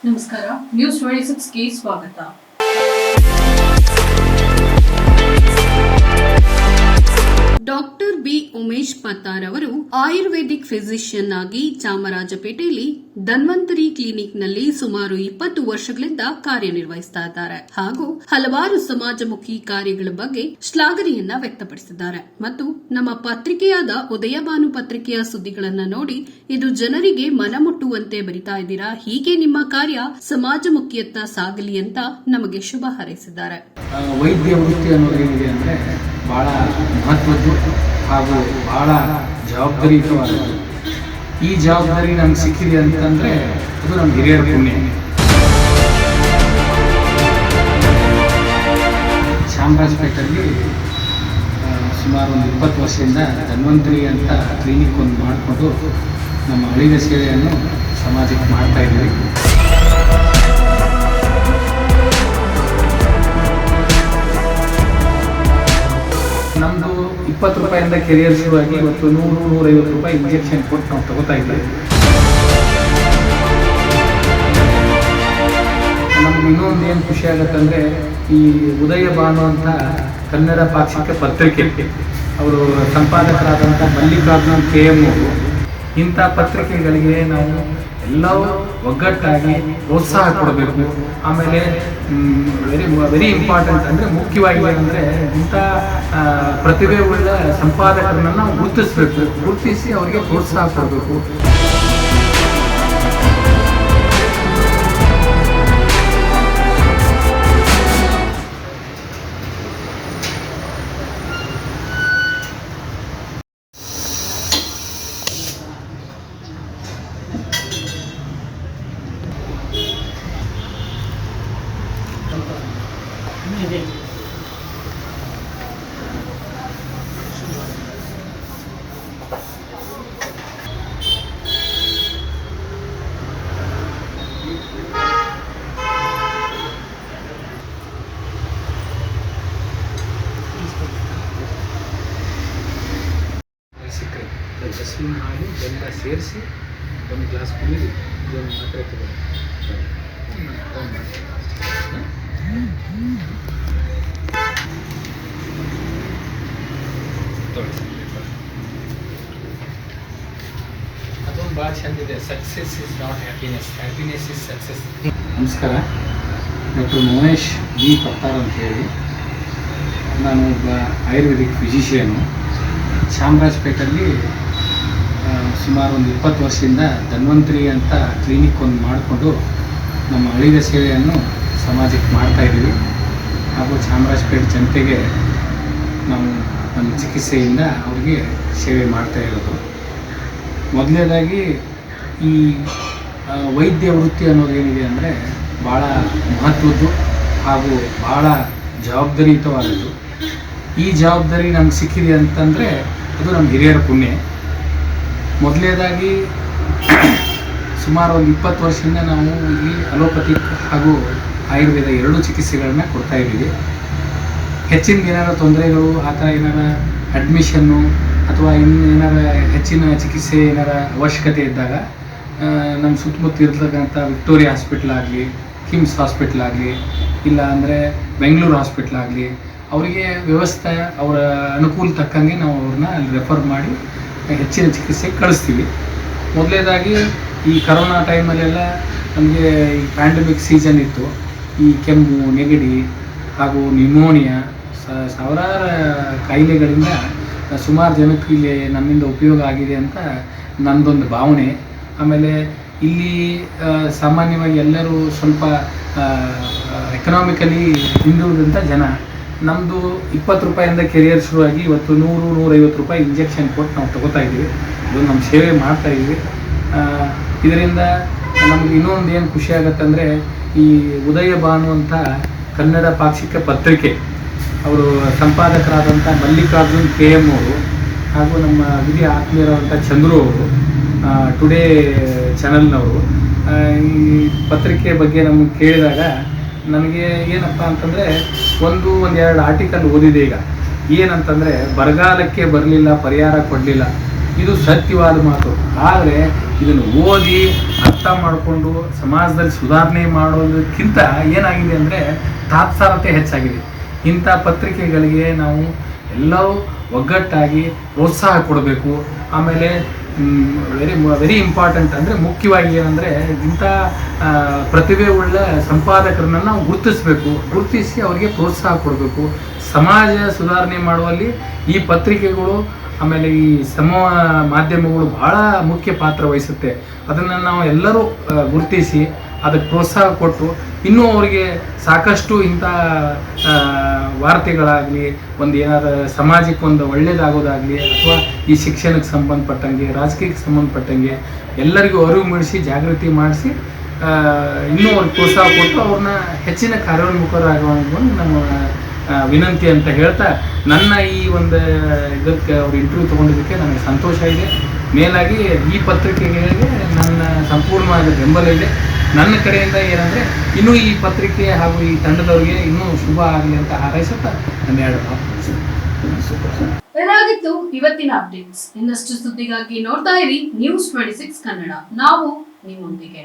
ನಮಸ್ಕಾರ, ನ್ಯೂಸ್ 26ಗೆ ಸ್ವಾಗತ. Doctor B Umesh Pattar ಅವರು ಆಯುರ್ವೇದಿಕ್ ಫಿಸಿಷಿಯನ್ ಆಗಿ ಚಾಮರಾಜಪೇಟೆಯಲ್ಲಿ ಧನ್ವಂತರಿ ಕ್ಲಿನಿಕ್ನಲ್ಲಿ ಸುಮಾರು 20 ವರ್ಷಗಳಿಂದ ಕಾರ್ಯನಿರ್ವಹಿಸುತ್ತಾ ಇದ್ದಾರೆ ಹಾಗೂ ಹಲವಾರು ಸಮಾಜಮುಖಿ ಕಾರ್ಯಗಳ ಬಗ್ಗೆ ಶ್ಲಾಘನೆಯನ್ನ ವ್ಯಕ್ತಪಡಿಸಿದ್ದಾರೆ. ಮತ್ತು ನಮ್ಮ ಪತ್ರಿಕೆಯಾದ ಉದಯಭಾನು ಪತ್ರಿಕೆಯ ಸುದ್ದಿಗಳನ್ನು ನೋಡಿ ಇದು ಜನರಿಗೆ ಮನಮುಟ್ಟುವಂತೆ ಬರಿತಾ ಇದ್ದೀರಾ, ಹೀಗೆ ನಿಮ್ಮ ಕಾರ್ಯ ಸಮಾಜಮುಖಿಯತ್ತ ಸಾಗಲಿ ಅಂತ ನಮಗೆ ಶುಭ ಹಾರೈಸಿದ್ದಾರೆ. ವೈದ್ಯ ವೃತ್ತಿ ಅನ್ನೋದು ಏನಿದೆ ಅಂದರೆ ಭಾಳ ಮಹತ್ವದ್ದು ಹಾಗೂ ಭಾಳ ಜವಾಬ್ದಾರಿಯುತವಾದದ್ದು. ಈ ಜವಾಬ್ದಾರಿ ನಮ್ಗೆ ಸಿಕ್ಕಿದೆ ಅಂತಂದರೆ ಅದು ನಮ್ಮ ಹಿರಿಯರ ಪುಣ್ಯ. ಚಾಮರಾಜಪೇಟೆಯಲ್ಲಿ ಸುಮಾರು 20 ವರ್ಷದಿಂದ ಧನ್ವಂತರಿ ಅಂತ ಕ್ಲಿನಿಕ್ ಒಂದು ಮಾಡಿಕೊಂಡು ನಮ್ಮ ಹಳ್ಳಿಯ ಸೇವೆಯನ್ನು ಸಮಾಜಕ್ಕೆ ಮಾಡ್ತಾ ಇದ್ದೀವಿ. ನಮ್ಮದು 20 ರೂಪಾಯಿಂದ ಕೆರಿಯರ್ ಶುರುವಾಗಿ ಇವತ್ತು 100-150 ರೂಪಾಯಿ ಇಂಜೆಕ್ಷನ್ ಕೊಟ್ಟು ನಾವು ತಗೋತಾ ಇದ್ದೀವಿ. ನಮ್ಗೆ ಇನ್ನೊಂದು ಏನು ಖುಷಿ ಆಗುತ್ತಂದರೆ ಈ ಉದಯಭಾನು ಅಂತ ಕನ್ನಡ ಪಾಕ್ಷಿಕ ಪತ್ರಿಕೆ ಅವರು ಸಂಪಾದಕರಾದಂಥ ಮಲ್ಲಿಕಾರ್ಜುನ್ KM ಅವರು ಇಂಥ ಪತ್ರಿಕೆಗಳಿಗೆ ನಾವು ಎಲ್ಲವೂ ಒಗ್ಗಟ್ಟಾಗಿ ಪ್ರೋತ್ಸಾಹ ಕೊಡಬೇಕು. ಆಮೇಲೆ ವೆರಿ ಇಂಪಾರ್ಟೆಂಟ್ ಅಂದರೆ ಮುಖ್ಯವಾಗಿ ಏನಂದರೆ ಇಂಥ ಪ್ರತಿಭೆ ಉಳ್ಳ ಸಂಪಾದಕರನ್ನು ನಾವು ಗುರುತಿಸಿ ಅವರಿಗೆ ಪ್ರೋತ್ಸಾಹ ಕೊಡಬೇಕು. ಜಸ್ಮಿನ್ ಹಾಲು ಬೆಲ್ಲ ಸೇರಿಸಿ ಒಂದು ಗ್ಲಾಸ್ ಕುಡಿದು ಇದನ್ನು ಮಾತ್ರೆ ತಗೊಳ್ಳಿ. ಅದೊಂದು ಭಾಳ ಚೆಂದಿದೆ. Success is not happiness, happiness is success. ನಮಸ್ಕಾರ, ಡಾಕ್ಟರ್ ಉಮೇಶ್ ಬಿ ಪತ್ತಾರ್ ಅಂತ ಹೇಳಿ. ನಾನು ಒಬ್ಬ ಆಯುರ್ವೇದಿಕ್ ಫಿಸಿಷಿಯನು. ಚಾಮರಾಜಪೇಟೆಯಲ್ಲಿ ಸುಮಾರು 20 ವರ್ಷದಿಂದ ಧನ್ವಂತರಿ ಅಂತ ಕ್ಲಿನಿಕ್ ಒಂದು ಮಾಡಿಕೊಂಡು ನಮ್ಮ ಹಳ್ಳಿಯ ಸೇವೆಯನ್ನು ಸಮಾಜಕ್ಕೆ ಮಾಡ್ತಾಯಿದ್ದೀವಿ. ಹಾಗೂ ಚಾಮರಾಜಪೇಟೆ ಜನತೆಗೆ ನಾವು ನಮ್ಮ ಚಿಕಿತ್ಸೆಯಿಂದ ಅವರಿಗೆ ಸೇವೆ ಮಾಡ್ತಾ ಇರೋದು. ಮೊದಲನೇದಾಗಿ ಈ ವೈದ್ಯ ವೃತ್ತಿ ಅನ್ನೋದು ಏನಿದೆ ಅಂದರೆ ಭಾಳ ಮಹತ್ವದ್ದು ಹಾಗೂ ಭಾಳ ಜವಾಬ್ದಾರಿಯುತವಾದದ್ದು. ಈ ಜವಾಬ್ದಾರಿ ನಮ್ಗೆ ಸಿಕ್ಕಿದೆ ಅಂತಂದರೆ ಅದು ನಮ್ಮ ಹಿರಿಯರ ಪುಣ್ಯ. ಮೊದಲನೇದಾಗಿ ಸುಮಾರು 20 ವರ್ಷದಿಂದ ನಾವು ಇಲ್ಲಿ ಅಲೋಪತಿಕ್ ಹಾಗೂ ಆಯುರ್ವೇದ ಎರಡೂ ಚಿಕಿತ್ಸೆಗಳನ್ನ ಕೊಡ್ತಾ ಇದ್ದೀವಿ. ಹೆಚ್ಚಿನ ಏನಾರ ತೊಂದರೆಗಳು ಆ ಥರ ಏನಾರ ಅಡ್ಮಿಷನ್ನು ಅಥವಾ ಏನಾರ ಹೆಚ್ಚಿನ ಚಿಕಿತ್ಸೆ ಏನಾರ ಅವಶ್ಯಕತೆ ಇದ್ದಾಗ ನಮ್ಮ ಸುತ್ತಮುತ್ತ ಇರ್ತಕ್ಕಂಥ ವಿಕ್ಟೋರಿಯಾ ಹಾಸ್ಪಿಟ್ಲ್ ಆಗಲಿ, ಕಿಮ್ಸ್ ಹಾಸ್ಪಿಟ್ಲ್ ಆಗಲಿ, ಇಲ್ಲ ಅಂದರೆ ಬೆಂಗಳೂರು ಹಾಸ್ಪಿಟ್ಲ್ ಆಗಲಿ, ಅವರಿಗೆ ವ್ಯವಸ್ಥೆ ಅವರ ಅನುಕೂಲ ತಕ್ಕಂಗೆ ನಾವು ಅವ್ರನ್ನ ಅಲ್ಲಿ ರೆಫರ್ ಮಾಡಿ ಹೆಚ್ಚಿನ ಚಿಕಿತ್ಸೆಗೆ ಕಳಿಸ್ತೀವಿ. ಮೊದಲನೇದಾಗಿ ಈ ಕರೋನಾ ಟೈಮಲ್ಲೆಲ್ಲ ನಮಗೆ ಈ ಪ್ಯಾಂಡಮಿಕ್ ಸೀಸನ್ ಇತ್ತು. ಈ ಕೆಮ್ಮು, ನೆಗಡಿ ಹಾಗೂ ನ್ಯೂಮೋನಿಯಾ ಸಾವಿರಾರು ಕಾಯಿಲೆಗಳಿಂದ ಸುಮಾರು ಜನಕ್ಕೆ ಇಲ್ಲಿ ನಮ್ಮಿಂದ ಉಪಯೋಗ ಆಗಿದೆ ಅಂತ ನನ್ನದೊಂದು ಭಾವನೆ. ಆಮೇಲೆ ಇಲ್ಲಿ ಸಾಮಾನ್ಯವಾಗಿ ಎಲ್ಲರೂ ಸ್ವಲ್ಪ ಎಕನಾಮಿಕಲಿ ಹಿಂದುಳಿದಂಥ ಜನ. ನಮ್ಮದು 20 ರೂಪಾಯಿಂದ ಕೆರಿಯರ್ ಶುರುವಾಗಿ ಇವತ್ತು 100-150 ರೂಪಾಯಿ ಇಂಜೆಕ್ಷನ್ ಕೊಟ್ಟು ನಾವು ತಗೋತಾ ಇದ್ದೀವಿ. ಇದು ನಮ್ಮ ಸೇವೆ ಮಾಡ್ತಾಯಿದ್ದೀವಿ. ಇದರಿಂದ ನಮ್ಗೆ ಇನ್ನೊಂದು ಏನು ಖುಷಿ ಆಗುತ್ತಂದರೆ ಈ ಉದಯಭಾನು ಅಂತ ಕನ್ನಡ ಪಾಕ್ಷಿಕ ಪತ್ರಿಕೆ ಅವರು ಸಂಪಾದಕರಾದಂಥ ಮಲ್ಲಿಕಾರ್ಜುನ್ KM ಅವರು ಹಾಗೂ ನಮ್ಮ ಹಿರಿಯ ಆತ್ಮೀಯರಾದಂಥ ಚಂದ್ರು ಅವರು, ಟುಡೇ ಚಾನಲ್ನವರು ಈ ಪತ್ರಿಕೆ ಬಗ್ಗೆ ನಮಗೆ ಕೇಳಿದಾಗ ನನಗೆ ಏನಪ್ಪ ಅಂತಂದರೆ ಒಂದೆರಡು ಆರ್ಟಿಕಲ್ ಓದಿದೆ. ಈಗ ಏನಂತಂದರೆ ಬರಗಾಲಕ್ಕೆ ಬರಲಿಲ್ಲ, ಪರಿಹಾರ ಕೊಡಲಿಲ್ಲ, ಇದು ಸತ್ಯವಾದ ಮಾತು. ಆದರೆ ಇದನ್ನು ಓದಿ ಅರ್ಥ ಮಾಡಿಕೊಂಡು ಸಮಾಜದಲ್ಲಿ ಸುಧಾರಣೆ ಮಾಡೋದಕ್ಕಿಂತ ಏನಾಗಿದೆ ಅಂದರೆ ತಾತ್ಸಾರತೆ ಹೆಚ್ಚಾಗಿದೆ. ಇಂಥ ಪತ್ರಿಕೆಗಳಿಗೆ ನಾವು ಎಲ್ಲವೂ ಒಗ್ಗಟ್ಟಾಗಿ ಪ್ರೋತ್ಸಾಹ ಕೊಡಬೇಕು. ಆಮೇಲೆ ವೆರಿ ಇಂಪಾರ್ಟೆಂಟ್ ಅಂದರೆ ಮುಖ್ಯವಾಗಿ ಏನಂದರೆ ಇಂಥ ಪ್ರತಿಭೆ ಉಳ್ಳ ಸಂಪಾದಕರನ್ನ ನಾವು ಗುರುತಿಸಿ ಅವರಿಗೆ ಪ್ರೋತ್ಸಾಹ ಕೊಡಬೇಕು. ಸಮಾಜ ಸುಧಾರಣೆ ಮಾಡುವಲ್ಲಿ ಈ ಪತ್ರಿಕೆಗಳು ಆಮೇಲೆ ಈ ಮಾಧ್ಯಮಗಳು ಬಹಳ ಮುಖ್ಯ ಪಾತ್ರ ವಹಿಸುತ್ತೆ. ಅದನ್ನು ನಾವು ಎಲ್ಲರೂ ಗುರುತಿಸಿ ಅದಕ್ಕೆ ಪ್ರೋತ್ಸಾಹ ಕೊಟ್ಟು ಇನ್ನೂ ಅವರಿಗೆ ಸಾಕಷ್ಟು ಇಂಥ ವಾರ್ತೆಗಳಾಗಲಿ, ಒಂದು ಏನಾದ್ರು ಸಮಾಜಕ್ಕೆ ಒಂದು ಒಳ್ಳೆಯದಾಗೋದಾಗಲಿ, ಅಥವಾ ಈ ಶಿಕ್ಷಣಕ್ಕೆ ಸಂಬಂಧಪಟ್ಟಂಗೆ, ರಾಜಕೀಯಕ್ಕೆ ಸಂಬಂಧಪಟ್ಟಂಗೆ ಎಲ್ಲರಿಗೂ ಅರಿವು ಮೂಡಿಸಿ ಜಾಗೃತಿ ಮಾಡಿಸಿ ಇನ್ನೂ ಅವ್ರಿಗೆ ಪ್ರೋತ್ಸಾಹ ಕೊಟ್ಟು ಅವ್ರನ್ನ ಹೆಚ್ಚಿನ ಕಾರ್ಯೋನ್ಮುಖರಾಗುವಂಥ ನಮ್ಮ ವಿನಂತಿ ಅಂತ ಹೇಳ್ತಾ, ನನ್ನ ಈ ಒಂದು ಇದಕ್ಕೆ ಅವ್ರು ಇಂಟರ್ವ್ಯೂ ತೊಗೊಂಡಿದ್ದಕ್ಕೆ ನನಗೆ ಸಂತೋಷ ಇದೆ. ಮೇಲಾಗಿ ಈ ಪತ್ರಿಕೆಗಳಿಗೆ ನನ್ನ ಸಂಪೂರ್ಣವಾದ ಬೆಂಬಲ ಇದೆ. ನನ್ನ ಕಡೆಯಿಂದ ಏನಂದರೆ ಇನ್ನೂ ಈ ಪತ್ರಿಕೆ ಹಾಗೂ ಈ ತಂಡದವರಿಗೆ ಇನ್ನೂ ಶುಭ ಆಗಲಿ ಅಂತ ಹಾರೈಸುತ್ತಾ ನನ್ನ ಇದಾಗಿತ್ತು ಇವತ್ತಿನ ಅಪ್ಡೇಟ್ಸ್. ಇನ್ನಷ್ಟು ಸುದ್ದಿಗಾಗಿ ನೋಡ್ತಾ ಇರಿ News 26 ಕನ್ನಡ. ನಾವು ನಿಮ್ಮೊಂದಿಗೆ.